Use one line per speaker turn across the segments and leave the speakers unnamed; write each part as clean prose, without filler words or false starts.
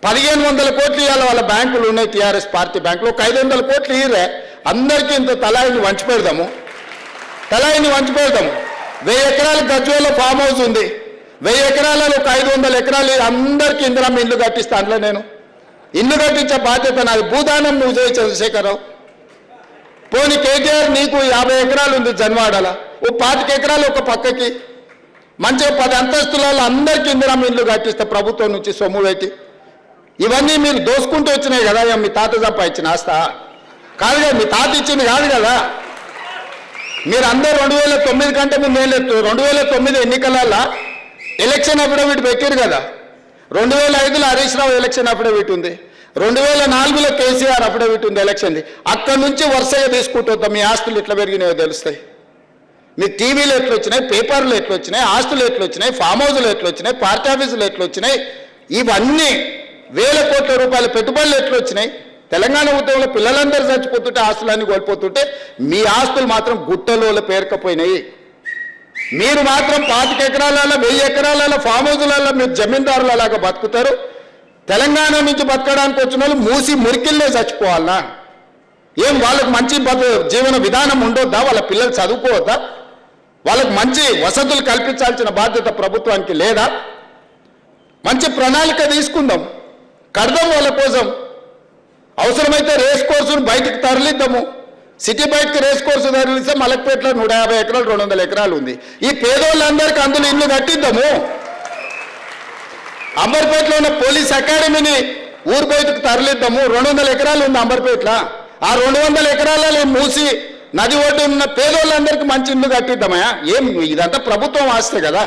1500 కోట్లు ఇవ్వాలి వాళ్ళ బ్యాంకులు ఉన్నాయి, టీఆర్ఎస్ పార్టీ బ్యాంకులు. ఒక 500 కోట్లు ఇయ్యరే, అందరికీ ఇంత తలాయిని వంచి పెడదాము. 1000 ఎకరాలు గజ్వేల్లో ఫామ్ హౌస్ ఉంది, 1000 ఎకరాలలో ఒక 500 ఎకరాలు అందరికీ ఇందిరమ్మ ఇల్లు కట్టిస్తా. అందులో నేను ఇల్లు కట్టించే బాధ్యత నాది. భూదానం నువ్వు చేయి చంద్రశేఖరరావు. పోనీ కేటీఆర్ నీకు 50 ఎకరాలు ఉంది జన్వాడల, ఓ 25 ఎకరాలు ఒక పక్కకి మంచిగా 10 అంతస్తులలో అందరికీ ఇందిరమ్మ ఇల్లు కట్టిస్తా ప్రభుత్వం నుంచి సొమ్ము పెట్టి. ఇవన్నీ మీరు దోసుకుంటూ వచ్చినాయి కదా, మీ తాత సంపాదించిన ఆస్తా కాదు కదా, మీ తాత ఇచ్చింది కాదు కదా. మీరు అందరూ 2009 కంటే ముందు ఏం లేదు, 2009 ఎన్నికలలో ఎలక్షన్ అఫిడవిట్ పెట్టారు కదా. 2005లో హరీష్ రావు ఎలక్షన్ అఫిడవిట్ ఉంది, 2004లో కేసీఆర్ అఫిడవిట్ ఉంది ఎలక్షన్ది. అక్కడి నుంచి వరుసగా తీసుకుంటూ వద్దాం. మీ ఆస్తులు ఎట్లా పెరిగినాయో తెలుస్తాయి, మీ టీవీలు ఎట్లా వచ్చినాయి, పేపర్లు ఎట్లా వచ్చినాయి, ఆస్తులు ఎట్లా వచ్చినాయి, ఫామ్ హౌస్లు ఎట్లా వచ్చినాయి, పార్టీ ఆఫీసులు ఎట్లా వచ్చినాయి, ఇవన్నీ 1000 కోట్ల రూపాయల పెట్టుబడులు ఎట్లా వచ్చినాయి. తెలంగాణ ఉద్యమంలో పిల్లలందరూ చచ్చిపోతుంటే ఆస్తులన్నీ కోల్పోతుంటే మీ ఆస్తులు మాత్రం గుట్టలో పేరుకపోయినాయి. మీరు మాత్రం 25 ఎకరాలలో 1000 ఎకరాలలో ఫామ్ హౌస్లలో మీరు జమీందారులలాగా బతుకుతారు. తెలంగాణ నుంచి బతకడానికి వచ్చిన వాళ్ళు మూసి మురికిల్లే చచ్చిపోవాలనా? ఏం వాళ్ళకు మంచి జీవన విధానం ఉండొద్దా? వాళ్ళ పిల్లలు చదువుకోవద్దా? వాళ్ళకు మంచి వసతులు కల్పించాల్సిన బాధ్యత ప్రభుత్వానికి లేదా? మంచి ప్రణాళిక తీసుకుందాం, కడదాం వాళ్ళ కోసం. అవసరమైతే రేస్ కోర్సును బయటికి తరలిద్దాము. సిటీ బయటకు రేస్ కోర్సు తరలిస్తే మలక్పేటలో 150 ఎకరాలు 200 ఎకరాలు ఉంది. ఈ పేదోళ్ళందరికీ అందులో ఇల్లు కట్టిద్దాము. అంబర్పేటలో ఉన్న పోలీస్ అకాడమీని ఊరు బయటకు తరలిద్దాము. 200 ఎకరాలు ఉంది అంబర్పేటలో. ఆ 200 ఎకరాలలో మూసి నది ఒడ్డు ఉన్న పేదోళ్ళందరికీ మంచి ఇల్లు కట్టిద్దామయా? ఏం ఇదంతా ప్రభుత్వం ఆస్తే కదా.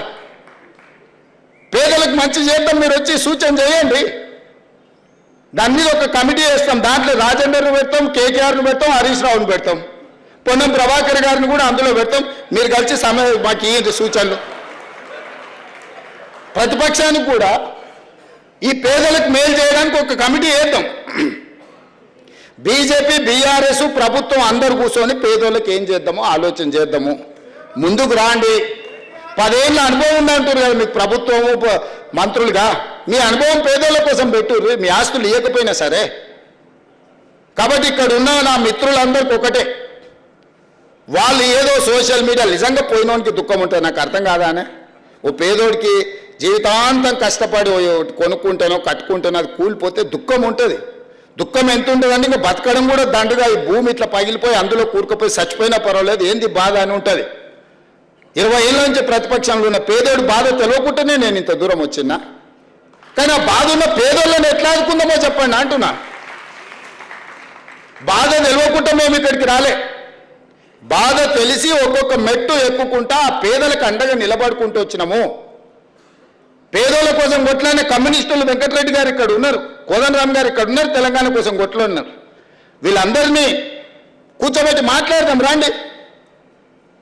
పేదలకు మంచి చేద్దాం, మీరు వచ్చి సూచన చేయండి. దాని మీద ఒక కమిటీ వేస్తాం, దాంట్లో రాజేందర్ను పెడతాం, కేటీఆర్ను పెడతాం, హరీష్ రావును పెడతాం, పొన్నం ప్రభాకర్ గారిని కూడా అందులో పెడతాం. మీరు కలిసి మాకు ఈ సూచనలు. ప్రతిపక్షానికి కూడా ఈ పేదలకు మేలు చేయడానికి ఒక కమిటీ వేద్దాం. బీజేపీ బీఆర్ఎస్ ప్రభుత్వం అందరు కూర్చొని పేదోళ్ళకి ఏం చేద్దామో ఆలోచన చేద్దాము. ముందుకు రాండి. 10 ఏళ్ళ అనుభవం ఉందంటారు కదా మీకు ప్రభుత్వము మంత్రులుగా. మీ అనుభవం పేదోళ్ళ కోసం పెట్టుర్రు, మీ ఆస్తులు ఇవ్వకపోయినా సరే. కాబట్టి ఇక్కడ ఉన్న నా మిత్రులందరికీ ఒకటే, వాళ్ళు ఏదో సోషల్ మీడియా నిజంగా పోయినోనికి దుఃఖం ఉంటుంది. నాకు అర్థం కాదానే. ఓ పేదోడికి జీవితాంతం కష్టపడి కొనుక్కుంటేనో కట్టుకుంటేనో అది కూలిపోతే దుఃఖం ఉంటుంది. దుఃఖం ఎంత ఉంటుందండి, ఇంకా బతకడం కూడా దండుగా. ఈ భూమి ఇట్లా పగిలిపోయి అందులో కూరుకుపోయి చచ్చిపోయినా పర్వాలేదు, ఏంది బాధ అని ఉంటుంది. 20 ఏళ్ళ నుంచి ప్రతిపక్షంలో ఉన్న పేదోడు బాధ తెలియకుండానే నేను ఇంత దూరం వచ్చినా. కానీ ఆ బాధ ఉన్న పేదోళ్ళని ఎట్లా ఆదుకుందామో చెప్పండి అంటున్నా. బాధ తెలియకుండా మేము ఇక్కడికి రాలే. బాధ తెలిసి ఒక్కొక్క మెట్టు ఎక్కుకుంటా ఆ పేదలకు అండగా నిలబడుకుంటూ వచ్చినాము. పేదోళ్ళ కోసం కొట్లాడిన కమ్యూనిస్టులు వెంకటరెడ్డి గారు ఇక్కడ ఉన్నారు, కోదండరామ్ గారు ఇక్కడ ఉన్నారు, తెలంగాణ కోసం కొట్లాడినారు. వీళ్ళందరినీ కూర్చోబెట్టి మాట్లాడదాం రండి.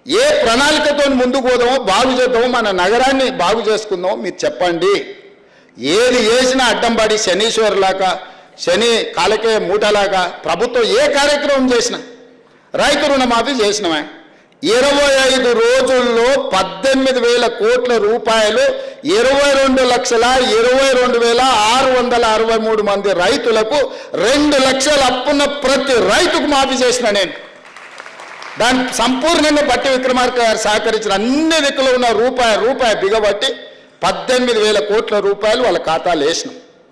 ఏ ప్రణాళికతో ముందుకు పోదామో, బాగు చేద్దామో, మన నగరాన్ని బాగు చేసుకుందామో మీరు చెప్పండి. ఏది చేసినా అడ్డం పడి శనీశ్వరులాగా, శని కాలకే మూటలాగా ప్రభుత్వం ఏ కార్యక్రమం చేసినా, రైతు రుణమాఫీ చేసినామే 25 రోజుల్లో 18,000 కోట్ల రూపాయలు 22,22,663 మంది రైతులకు 2 లక్షల అప్పున్న ప్రతి రైతుకు మాఫీ చేసిన నేను. దాన్ని సంపూర్ణంగా బట్టి విక్రమార్క గారు సహకరించిన అన్ని దిక్కులో ఉన్న రూపాయి బిగబట్టి 18,000 కోట్ల రూపాయలు వాళ్ళ ఖాతాలు వేసినాం.